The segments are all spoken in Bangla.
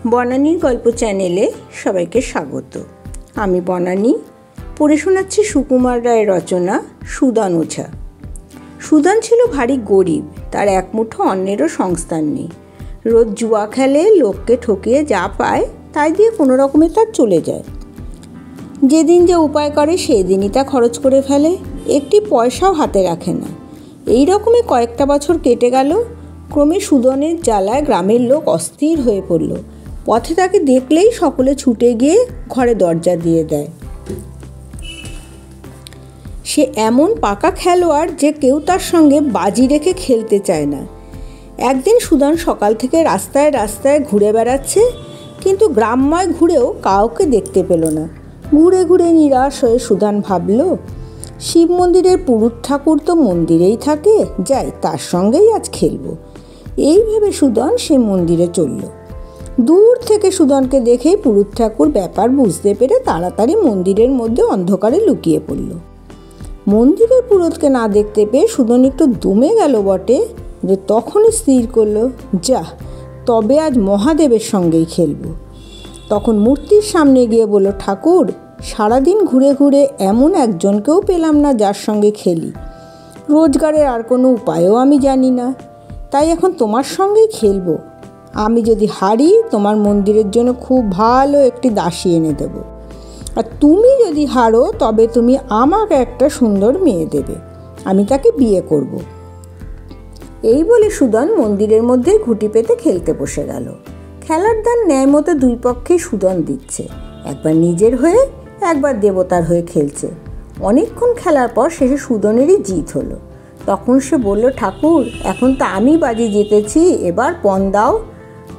বনানীর গল্প চ্যানেলে সবাইকে স্বাগত। আমি বনানী, পড়ে শোনাচ্ছি সুকুমার রায়ের রচনা সুদান ওঝা। সুদান ছিল ভারী গরিব, তার এক মুঠো অন্নেরও সংস্থান নেই। রোজ জুয়া খেলে, লোককে ঠকিয়ে যা পায় তাই দিয়ে কোনো রকমে তার চলে যায়। যেদিন যে উপায় করে সেই দিনই তা খরচ করে ফেলে, একটি পয়সাও হাতে রাখে না। এই রকমই কয়েকটা বছর কেটে গেল। ক্রমে সুদনের জ্বালায় গ্রামের লোক অস্থির হয়ে পড়ল। পথে তাকে দেখলেই সকলে ছুটে গিয়ে ঘরে দরজা দিয়ে দেয়। সে এমন পাকা খেলোয়াড় যে কেউ তার সঙ্গে বাজি রেখে খেলতে চায় না। একদিন সুদান সকাল থেকে রাস্তায় রাস্তায় ঘুরে বেড়াচ্ছে, কিন্তু গ্রামময় ঘুরেও কাউকে দেখতে পেল না। ঘুরে ঘুরে নিরাশ হয়ে সুদান ভাবল, শিব মন্দিরের পুরুত ঠাকুর তো মন্দিরেই থাকে, যাই তার সঙ্গেই আজ খেলব। এই ভেবে সুদান সে মন্দিরে চলল। দূর থেকে সুদানকে দেখেই পুরুত ঠাকুর ব্যাপার বুঝতে পেরে তাড়াতাড়ি মন্দিরের মধ্যে অন্ধকারে লুকিয়ে পড়ল। মন্দিরের পুরুতকে না দেখতে পেয়ে সুদান একটু দমে গেল বটে, যে তখনই স্থির করলো, যা তবে আজ মহাদেবের সঙ্গেই খেলব। তখন মূর্তির সামনে গিয়ে বলল, ঠাকুর, সারাদিন ঘুরে ঘুরে এমন একজনকেও পেলাম না যার সঙ্গে খেলি। রোজগারের আর কোনো উপায়ও আমি জানি না, তাই এখন তোমার সঙ্গেই খেলবো। আমি যদি হারি তোমার মন্দিরের জন্য খুব ভালো একটি দাসী এনে দেব, আর তুমি যদি হারো তবে তুমি আমাকে একটা সুন্দর মেয়ে দেবে, আমি তাকে বিয়ে করব। এই বলে সুদান মন্দিরের মধ্যে ঘুঁটি পেতে খেলতে বসে গেল। খেলার দান ন্যায় মতো দুই পক্ষেই সুদান দিচ্ছে, একবার নিজের হয়ে একবার দেবতার হয়ে খেলছে। অনেকক্ষণ খেলার পর শেষে সুদানেরই জিত হলো। তখন সে বলল, ঠাকুর, এখন তো আমি বাজি জিতেছি, এবার পণ দাও।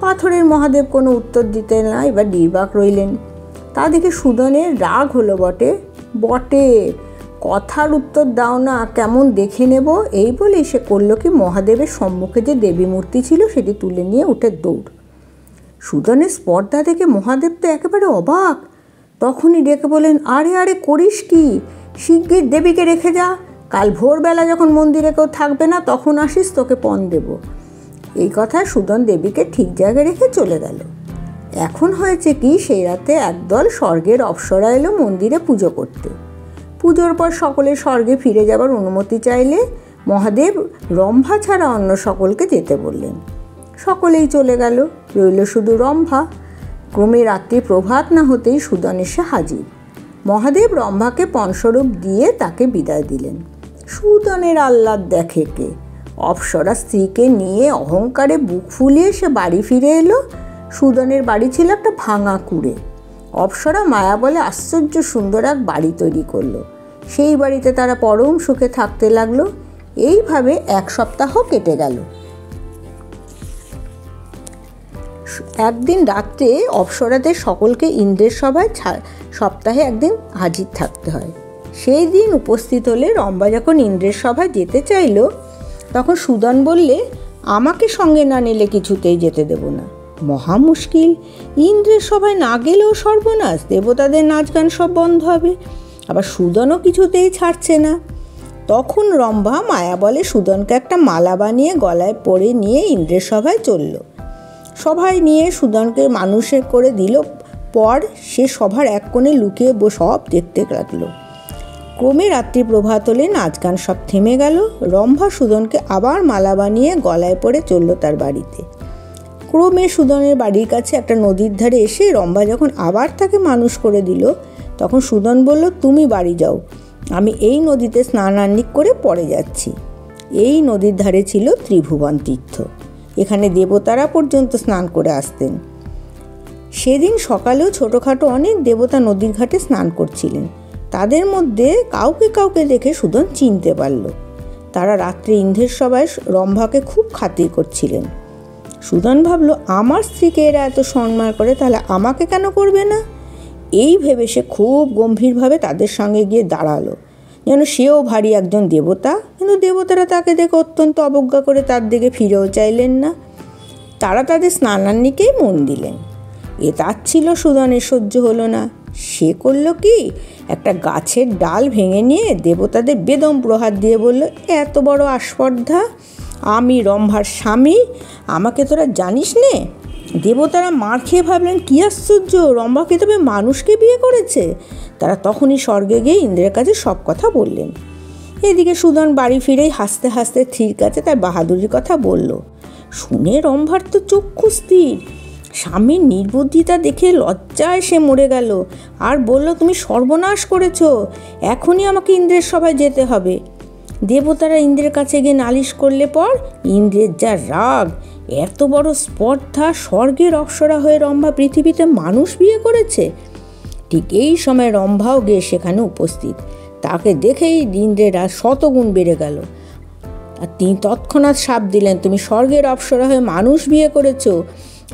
পাথরের মহাদেব কোনো উত্তর দিতেন না, এবার নির্বাক রইলেন। তা দেখে সুদানের রাগ হলো বটে, কথার উত্তর দাও না, কেমন দেখে নেব। এই বলেই সে করলো কি, মহাদেবের সম্মুখে যে দেবী মূর্তি ছিল সেটি তুলে নিয়ে উঠে দৌড়। সুদানের স্পর্ধা দেখে মহাদেব তো একেবারে অবাক। তখনই ডেকে বলেন, আরে আরে করিস কি, শিগগির দেবীকে রেখে যা, কাল ভোরবেলা যখন মন্দিরে কেউ থাকবে না তখন আসিস, তোকে পণ দেব। এই কথা সুদান দেবীকে ঠিক জায়গায় রেখে চলে গেল। এখন হয়েছে কি, সেই রাতে একদল স্বর্গের অপ্সরা এলো মন্দিরে পুজো করতে। পুজোর পর সকলে স্বর্গে ফিরে যাবার অনুমতি চাইলে মহাদেব রম্ভা ছাড়া অন্য সকলকে যেতে বললেন। সকলেই চলে গেল, রইল শুধু রম্ভা। ক্রমে রাত্রি প্রভাত না হতেই সুদান এসে হাজির। মহাদেব রম্ভাকে পণস্বরূপ দিয়ে তাকে বিদায় দিলেন। সুদানের আহ্লাদ দেখে কে! অপ্সরা স্ত্রীকে নিয়ে অহংকারে বুক ফুলিয়ে সে বাড়ি ফিরে এলো। সুদানের বাড়ি ছিল একটা ভাঙা কুড়ে। অপ্সরা মায়া বলে আশ্চর্য সুন্দর এক বাড়ি তৈরি করলো। সেই বাড়িতে তারা পরম সুখে থাকতে লাগলো। এইভাবে এক সপ্তাহ কেটে গেল। একদিন রাত্রে অপ্সরাদের সকলকে ইন্দ্রের সভায় সপ্তাহে একদিন হাজির থাকতে হয়। সেই দিন উপস্থিত হলে রম্ভা যখন ইন্দ্রের সভায় যেতে চাইল, তখন সুদান বললে, আমাকে সঙ্গে না নিলে কিছুতেই যেতে দেব না। মহা মুশকিল, ইন্দ্রের সভায় না গেলেও সর্বনাশ, দেবতাদের নাচ গান সব বন্ধ হবে। আবার সুদানও কিছুতেই ছাড়ছে না। তখন রম্ভা মায়া বলে সুদানকে একটা মালা বানিয়ে গলায় পরে নিয়ে ইন্দ্রের সভায় চলল। সভায় নিয়ে সুদানকে মানুষের করে দিল। পর সে সভার এক কোণে লুকিয়ে সব দেখতে লাগলো। ক্রমে রাত্রি প্রভাত হলে নাচ গান সব থেমে গেল। রম্ভা সুদানকে আবার মালা বানিয়ে গলায় পরে চলল তার বাড়িতে। ক্রমে সুদানের বাড়ির কাছে একটা নদীর ধারে এসে রম্ভা যখন আবার তাকে মানুষ করে দিল, তখন সুদান বলল, তুমি বাড়ি যাও, আমি এই নদীতে স্নানান্নিক করে পরে যাচ্ছি। এই নদীর ধারে ছিল ত্রিভুবন তীর্থ, এখানে দেবতারা পর্যন্ত স্নান করে আসতেন। সেদিন সকালেও ছোটোখাটো অনেক দেবতা নদীর ঘাটে স্নান করছিলেন। তাদের মধ্যে কাউকে কাউকে দেখে সুদান চিনতে পারল। তারা রাত্রে ইন্দ্রের সভায় রম্ভাকে খুব খাতির করছিলেন। সুদান ভাবল, আমার স্ত্রীকে এরা এত সম্মান করে, তাহলে আমাকে কেন করবে না? এই ভেবে সে খুব গম্ভীরভাবে তাদের সঙ্গে গিয়ে দাঁড়ালো, যেন সেও ভারী একজন দেবতা। কিন্তু দেবতারা তাকে দেখে অত্যন্ত অবজ্ঞা করে তার দিকে ফিরেও চাইলেন না। তারা তাদের স্নানান্নিকেই মন দিলেন। এ তাচ্ছিল সুদানের সহ্য হলো না। সে করল কি, একটা গাছের ডাল ভেঙে নিয়ে দেবতাদের বেদম প্রহার দিয়ে বলল, এত বড় আস্পর্ধা, আমি রম্ভার স্বামী, আমাকে তোরা জানিস নে? দেবতারা মার খেয়ে ভাবলেন, কী আশ্চর্য, রম্ভাকে তবে মানুষকে বিয়ে করেছে। তারা তখনই স্বর্গে গিয়ে ইন্দ্রের কাছে সব কথা বললেন। এদিকে সুদন বাড়ি ফিরেই হাসতে হাসতে স্ত্রীর কাছে তার বাহাদুরির কথা বলল। শুনে রম্ভার তো চক্ষু স্থির। স্বামীর নির্বুদ্ধিতা দেখে লজ্জায় সে মরে গেল আর বলল, তুমি সর্বনাশ করেছ, এখনই আমাকে ইন্দ্রের সভায় যেতে হবে। দেবতারা ইন্দ্রের কাছে গিয়ে নালিশ করলে পর ইন্দ্রের যা রাগ, এত বড় স্পর্ধা, স্বর্গের অপ্সরা হয়ে রম্ভা পৃথিবীতে মানুষ বিয়ে করেছে। ঠিক এই সময় রম্ভাও গিয়ে সেখানে উপস্থিত। তাকে দেখেই ইন্দ্রের রাগ শতগুণ বেড়ে গেল আর তিনি তৎক্ষণাৎ শাপ দিলেন, তুমি স্বর্গের অপ্সরা হয়ে মানুষ বিয়ে করেছ,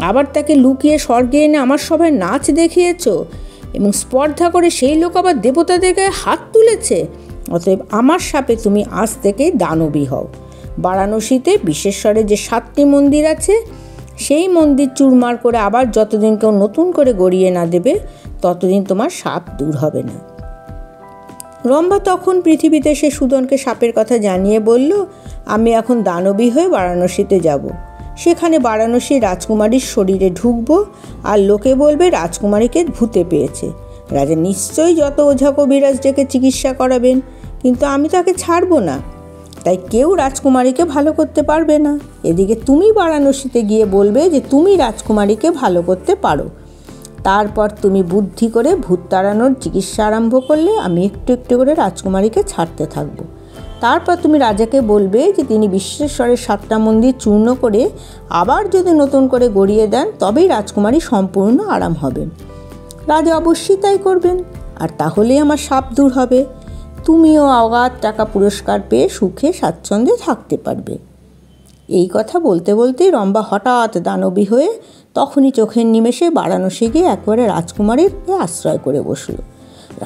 আবার তাকে লুকিয়ে স্বর্গে এনে আমার সভায় নাচ দেখিয়েছ এবং স্পর্ধা করে সেই লোক আবার দেবতাদের গায়ে হাত তুলেছে। অতএব আমার শাপে তুমি আজ থেকেই দানবী হও। বারাণসীতে বিশ্বেশ্বরের যে 7টি মন্দির আছে সেই মন্দির চুরমার করে আবার যতদিন কেউ নতুন করে গড়িয়ে না দেবে ততদিন তোমার শাপ দূর হবে না। রম্ভা তখন পৃথিবীতে সে সুদনকে শাপের কথা জানিয়ে বলল, আমি এখন দানবী হয়ে বারাণসীতে যাব। সেখানে বারাণসীর রাজকুমারীর শরীরে ঢুকবো আর লোকে বলবে রাজকুমারীকে ভূতে পেয়েছে। রাজা নিশ্চয়ই যত ওঝা কবিরাজ ডেকে চিকিৎসা করাবেন, কিন্তু আমি তাকে ছাড়বো না, তাই কেউ রাজকুমারীকে ভালো করতে পারবে না। এদিকে তুমি বারাণসীতে গিয়ে বলবে যে তুমি রাজকুমারীকে ভালো করতে পারো। তারপর তুমি বুদ্ধি করে ভূত তাড়ানোর চিকিৎসা আরম্ভ করলে আমি একটু একটু করে রাজকুমারীকে ছাড়তে থাকবো। তারপর তুমি রাজাকে বলবে যে তিনি বিশ্বেশ্বরের 7টা মন্দির চূর্ণ করে আবার যদি নতুন করে গড়িয়ে দেন তবেই রাজকুমারী সম্পূর্ণ আরাম হবেন। রাজা অবশ্যই তাই করবেন, আর তাহলেই আমার শাপ দূর হবে। তুমিও অগাধ টাকা পুরস্কার পেয়ে সুখে স্বাচ্ছন্দ্যে থাকতে পারবে। এই কথা বলতে বলতেই রম্ভা হঠাৎ দানবী হয়ে তখনই চোখের নিমেষে বারাণসী গিয়ে একবারে রাজকুমারীকে আশ্রয় করে বসল।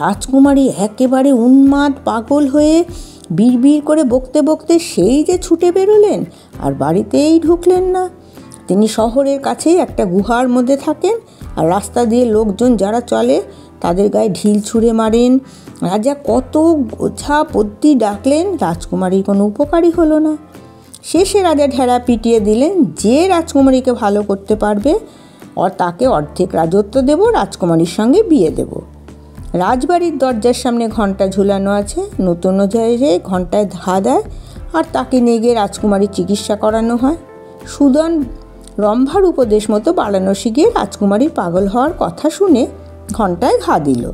রাজকুমারী একেবারে উন্মাদ পাগল হয়ে বিড়বিড় করে বকতে বকতে সেই যে ছুটে বেরোলেন আর বাড়িতেই ঢুকলেন না। তিনি শহরের কাছেই একটা গুহার মধ্যে থাকেন আর রাস্তা দিয়ে লোকজন যারা চলে তাদের গায়ে ঢিল ছুঁড়ে মারেন। রাজা কত ওঝা পদ্মী ডাকলেন, রাজকুমারীর কোনো উপকারই হলো না। শেষে রাজা ঢেড়া পিটিয়ে দিলেন, যে রাজকুমারীকে ভালো করতে পারবে তাকে অর্ধেক রাজত্ব দেব, রাজকুমারীর সঙ্গে বিয়ে দেব। রাজবাড়ির দরজার সামনে ঘণ্টা ঝুলানো আছে, নতুন ওঝায় ঘণ্টায় ধা দেয় আর তাকে নিয়ে গিয়ে রাজকুমারীর চিকিৎসা করানো হয়। সুদন রম্ভার উপদেশ মতো বারাণসী গিয়ে রাজকুমারীর পাগল হওয়ার কথা শুনে ঘণ্টায় ঘা দিল।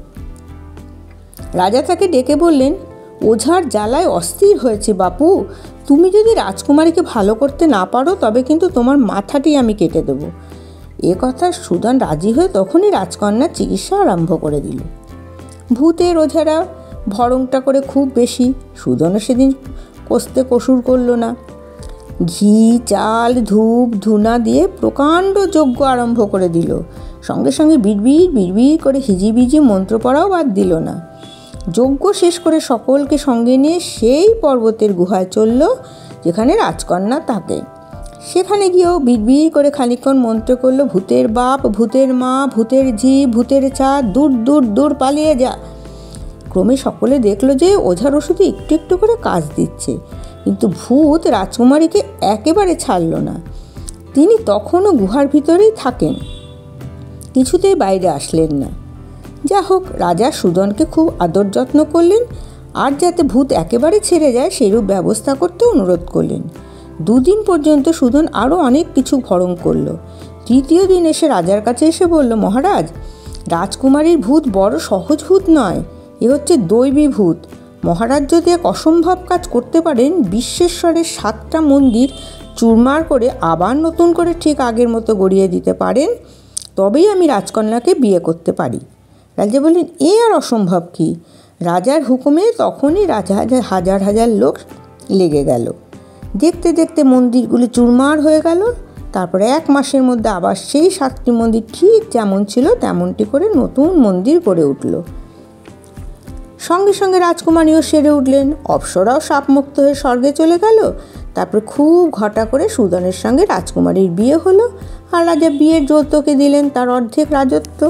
রাজা তাকে ডেকে বললেন, ওঝার জ্বালায় অস্থির হয়েছে বাপু, তুমি যদি রাজকুমারীকে ভালো করতে না পারো তবে কিন্তু তোমার মাথাটি আমি কেটে দেব। এ কথা সুদন রাজি হয়ে তখনই রাজকন্যার চিকিৎসা আরম্ভ করে দিল। ভূতের ওঝারা ভরংটা করে খুব বেশি, সুদনও সেদিন কষতে কসুর করল না। ঘি, চাল, ধূপ, ধুনা দিয়ে প্রকাণ্ড যজ্ঞ আরম্ভ করে দিল। সঙ্গে সঙ্গে বিড়বিড় বিড়বিড় করে হিজিবিজি মন্ত্র পড়াও বাদ দিল না। যজ্ঞ শেষ করে সকলকে সঙ্গে নিয়ে সেই পর্বতের গুহায় চলল যেখানে রাজকন্যা থাকে। সেখানে গিয়েও বিড়বিড় করে খানিকক্ষণ মন্ত্র করল, ভূতের বাপ, ভূতের মা, ভূতের ঝি, ভূতের চা, দূর দূর দূর পালিয়ে যা। ক্রমে সকলে দেখল যে ওঝার ওষুধে একটু একটু করে কাজ দিচ্ছে, কিন্তু ভূত রাজকুমারীকে একেবারে ছাড়ল না। তিনি তখনও গুহার ভিতরেই থাকেন, কিছুতেই বাইরে আসলেন না। যা হোক, রাজা সুদনকে খুব আদর যত্ন করলেন আর যাতে ভূত একেবারে ছেড়ে যায় সেইরূপ ব্যবস্থা করতে অনুরোধ করলেন। 2 দিন পর্যন্ত সুদন আরও অনেক কিছু ভরং করল। 3য় দিন এসে রাজার কাছে এসে বলল, মহারাজ, রাজকুমারীর ভূত বড় সহজ ভূত নয়, এ হচ্ছে দৈবী ভূত। মহারাজ যদি এক অসম্ভব কাজ করতে পারেন, বিশ্বেশ্বরের 7টা মন্দির চুরমার করে আবার নতুন করে ঠিক আগের মতো গড়িয়ে দিতে পারেন, তবেই আমি রাজকন্যাকে বিয়ে করতে পারি। রাজা বললেন, এ আর অসম্ভব কি? রাজার হুকুমে তখনই হাজার হাজার লোক লেগে গেল। দেখতে দেখতে মন্দিরগুলি চুরমার হয়ে গেল। তারপরে 1 মাসের মধ্যে আবার সেই 7টি মন্দির ঠিক যেমন ছিল তেমনটি করে নতুন মন্দির গড়ে উঠল। সঙ্গে সঙ্গে রাজকুমারীও সেরে উঠলেন, অপ্সরাও শাপমুক্ত হয়ে স্বর্গে চলে গেল। তারপরে খুব ঘটা করে সুদনের সঙ্গে রাজকুমারীর বিয়ে হলো আর রাজা বিয়ের যৌতুকে দিলেন তার অর্ধেক রাজত্ব।